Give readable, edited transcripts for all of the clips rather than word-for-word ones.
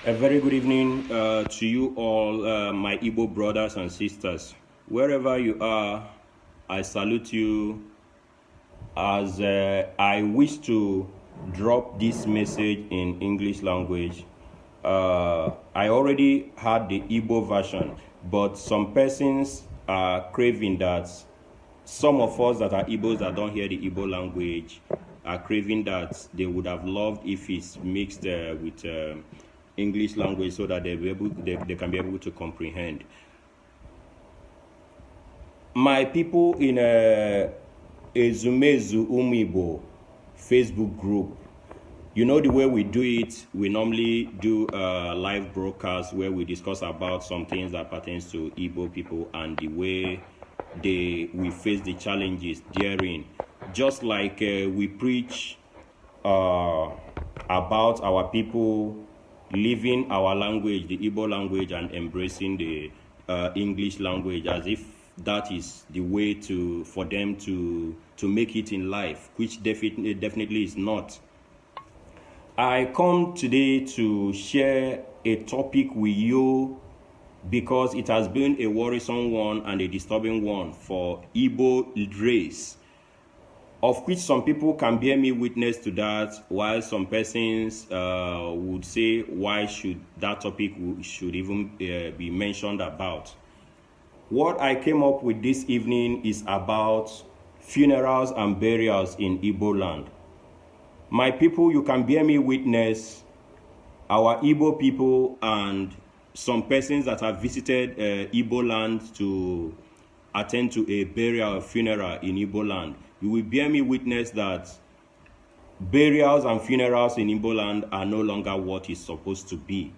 A very good evening to you all, my Igbo brothers and sisters. Wherever you are, I salute you as I wish to drop this message in English language. I already had the Igbo version, but some persons are craving that. Some of us that are Igbos that don't hear the Igbo language are craving that they would have loved if it's mixed with English language so that they can be able to comprehend. My people in Ezumezu Umibo Facebook group, you know the way we do it, we normally do a live broadcast where we discuss about some things that pertains to Igbo people and the way we face the challenges therein. Just like we preach about our people living our language, the Igbo language, and embracing the English language as if that is the way for them to make it in life, which definitely is not. I come today to share a topic with you because it has been a worrisome one and a disturbing one for Igbo race, of which some people can bear me witness to that, while some persons would say, why should that topic should even be mentioned about? What I came up with this evening is about funerals and burials in Igbo land. My people, you can bear me witness, our Igbo people and some persons that have visited Igbo land to attend to a burial or funeral in Igbo land, you will bear me witness that burials and funerals in Igbo land are no longer what it's supposed to be.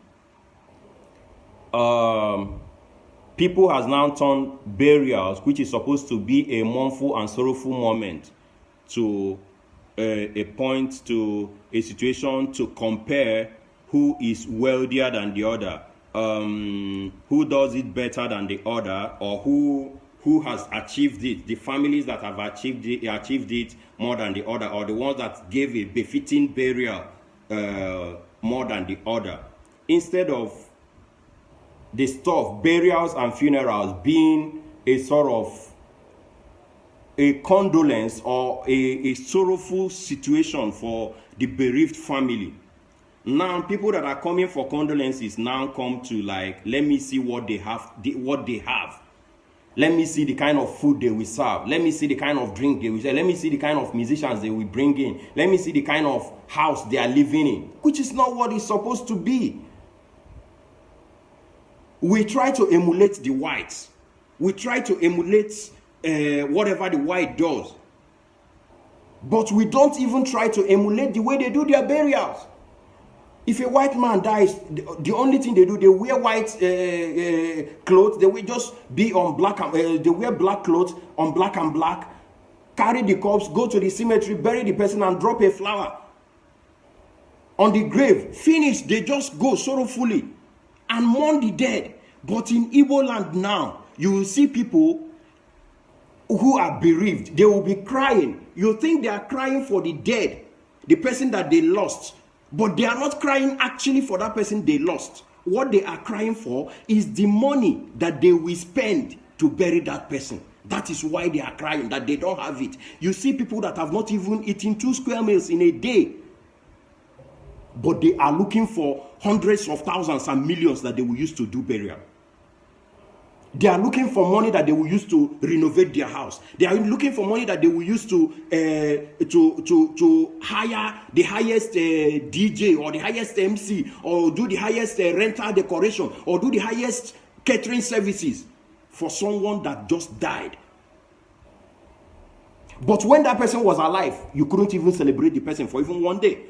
People has now turned burials, which is supposed to be a mournful and sorrowful moment, to a point, to a situation to compare who is wealthier than the other, who does it better than the other, or who has achieved it, the families that have achieved it more than the other, or the ones that gave a befitting burial more than the other. Instead of the stuff, burials and funerals being a sort of a condolence or a sorrowful situation for the bereaved family. Now, people that are coming for condolences now come to like, let me see what they have, Let me see the kind of food they will serve. Let me see the kind of drink they will serve. Let me see the kind of musicians they will bring in. Let me see the kind of house they are living in, which is not what it's supposed to be. We try to emulate the whites. We try to emulate whatever the white does. But we don't even try to emulate the way they do their burials. If a white man dies, the only thing they do, they wear white clothes. They will just be on black. They wear black clothes on black and black. Carry the corpse, go to the cemetery, bury the person, and drop a flower on the grave. Finish. They just go sorrowfully and mourn the dead. But in Igbo land now, you will see people who are bereaved. They will be crying. You think they are crying for the dead, the person that they lost. But they are not crying actually for that person they lost. What they are crying for is the money that they will spend to bury that person. That is why they are crying, that they don't have it. You see people that have not even eaten 2 square meals in a day, but they are looking for hundreds of thousands and millions that they will use to do burial. They are looking for money that they will use to renovate their house. They are looking for money that they will use to hire the highest DJ or the highest MC, or do the highest rental decoration, or do the highest catering services for someone that just died. But when that person was alive, you couldn't even celebrate the person for even one day.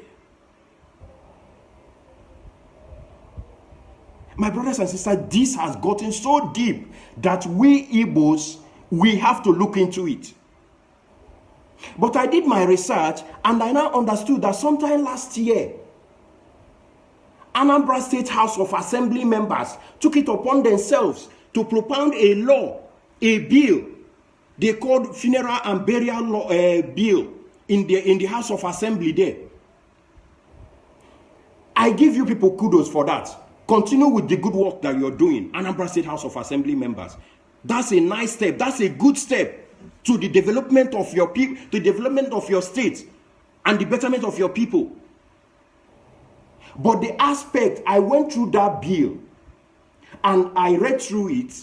My brothers and sisters, this has gotten so deep that we Igbos, we have to look into it. But I did my research and I now understood that sometime last year, Anambra State House of Assembly members took it upon themselves to propound a law, a bill, they called Funeral and Burial Law Bill in the House of Assembly there. I give you people kudos for that. Continue with the good work that you're doing, Anambra State House of Assembly members. That's a nice step. That's a good step to the development of your people, the development of your state, and the betterment of your people. But the aspect, I went through that bill, and I read through it,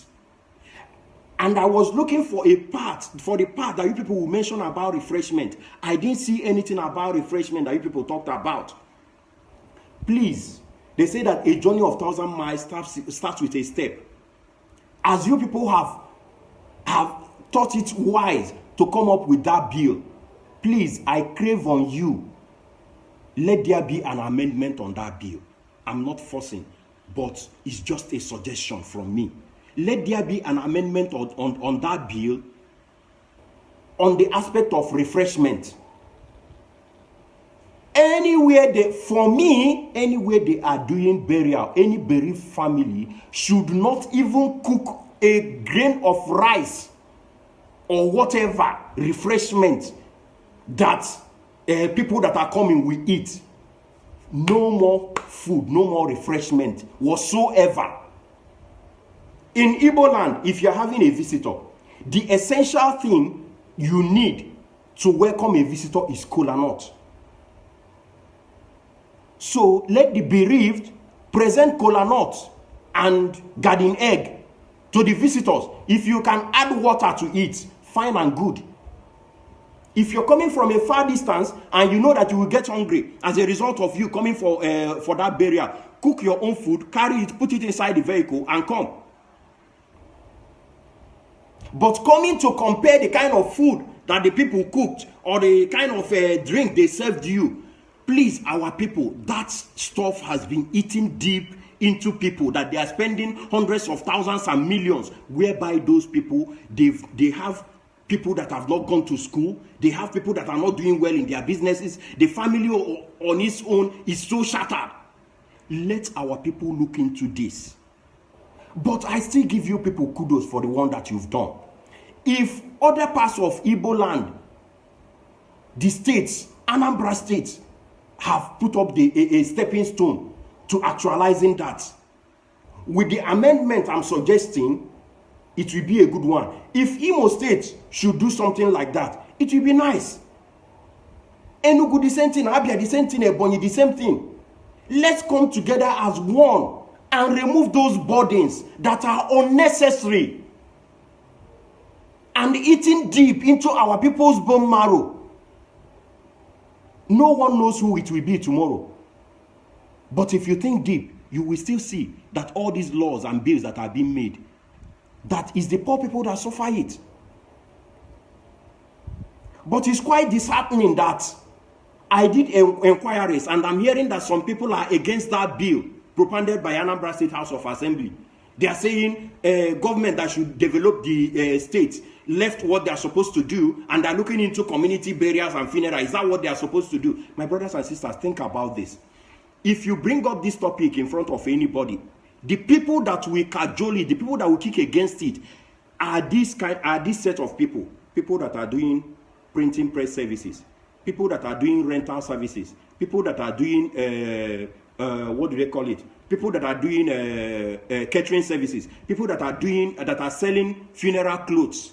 and I was looking for the part that you people will mention about refreshment. I didn't see anything about refreshment that you people talked about. Please, they say that a journey of 1,000 miles starts with a step. As you people have thought it wise to come up with that bill, please, I crave on you, let there be an amendment on that bill. I'm not forcing, but it's just a suggestion from me. Let there be an amendment on that bill on the aspect of refreshment. Anywhere they are doing burial, any bereaved family should not even cook a grain of rice or whatever refreshment that people that are coming will eat. No more food, no more refreshment whatsoever. In igboland, if you're having a visitor, the essential thing you need to welcome a visitor is kola nut. So let the bereaved present kola nut and garden egg to the visitors. If you can add water to it, fine and good. If you're coming from a far distance and you know that you will get hungry as a result of you coming for that burial, cook your own food, carry it, put it inside the vehicle and come. But coming to compare the kind of food that the people cooked or the kind of drink they served you, please, our people, that stuff has been eaten deep into people, that they are spending hundreds of thousands and millions, whereby those people, they have people that have not gone to school, they have people that are not doing well in their businesses, the family on its own is so shattered. Let our people look into this. But I still give you people kudos for the one that you've done. If other parts of igboland, the states, Anambra State, have put up a stepping stone to actualizing that, with the amendment I'm suggesting, it will be a good one. If Imo State should do something like that, it will be nice. Enugu the same thing, Abia the same thing, Ebonyi the same thing. Let's come together as one and remove those burdens that are unnecessary and eating deep into our people's bone marrow. No one knows who it will be tomorrow. But if you think deep, you will still see that all these laws and bills that are being made, that is the poor people that suffer it. But it's quite disheartening that I did inquiries and I'm hearing that some people are against that bill propounded by Anambra State House of Assembly. They are saying government that should develop the state left what they are supposed to do and they're looking into community burials and funerals. Is that what they are supposed to do? My brothers and sisters, think about this. If you bring up this topic in front of anybody, the people that will cajole it, the people that will kick against it, are this set of people that are doing printing press services, people that are doing rental services, people that are doing what do they call it? People that are doing catering services, people that are selling funeral clothes,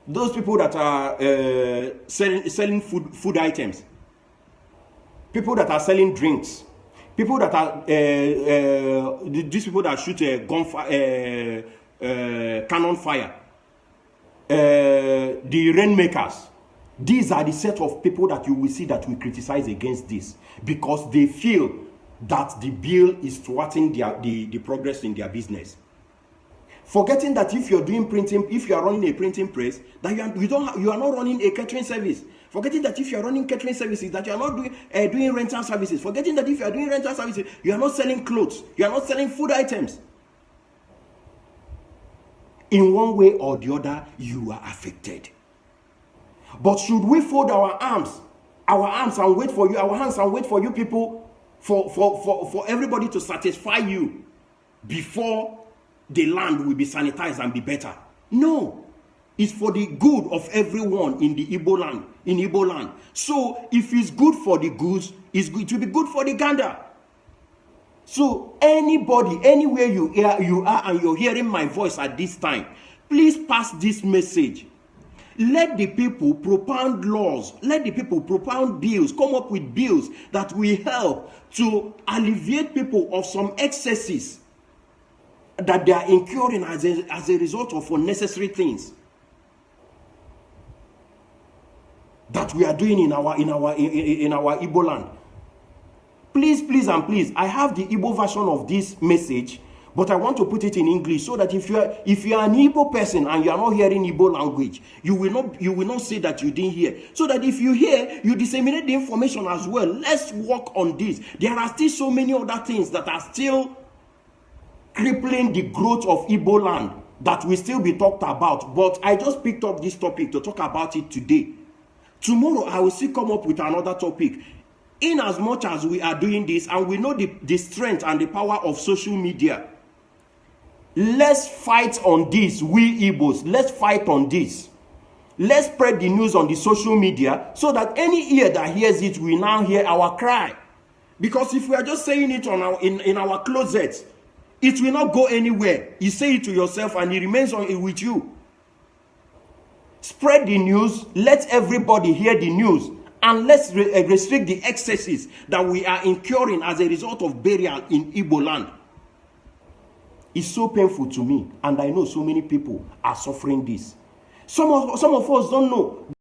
those people that are selling food items, people that are selling drinks, people that are these people that shoot cannon fire, the rainmakers. These are the set of people that you will see that will criticize against this, because they feel that the bill is thwarting the progress in their business. Forgetting that if you're doing printing, if you are running a printing press, that you are not running a catering service. Forgetting that if you are running catering services, that you are not doing rental services. Forgetting that if you are doing rental services, you are not selling clothes, you are not selling food items. In one way or the other, you are affected. But should we fold our arms and wait for you, our hands and wait for you people, for everybody to satisfy you before the land will be sanitized and be better? No. It's for the good of everyone in the Igbo land. So if it's good for the goose, it will be good for the gander. So anybody, anywhere you are and you're hearing my voice at this time, please pass this message. Let the people propound laws. Let the people propound bills, come up with bills that will help to alleviate people of some excesses that they are incurring as a result of unnecessary things that we are doing in our Igbo land. Please, please, and please, I have the Igbo version of this message, but I want to put it in English so that if you are an Igbo person and you are not hearing Igbo language, you will not say that you didn't hear. So that if you hear, you disseminate the information as well. Let's work on this. There are still so many other things that are still crippling the growth of Igbo land that will still be talked about. But I just picked up this topic to talk about it today. Tomorrow I will still come up with another topic. In as much as we are doing this and we know the strength and the power of social media, let's fight on this, we Igbos. Let's fight on this. Let's spread the news on the social media so that any ear that hears it will now hear our cry. Because if we are just saying it on in our closets, it will not go anywhere. You say it to yourself and it remains with you. Spread the news. Let everybody hear the news. And let's restrict the excesses that we are incurring as a result of burial in Igbo land. It's so painful to me, and I know so many people are suffering this. Some of us don't know.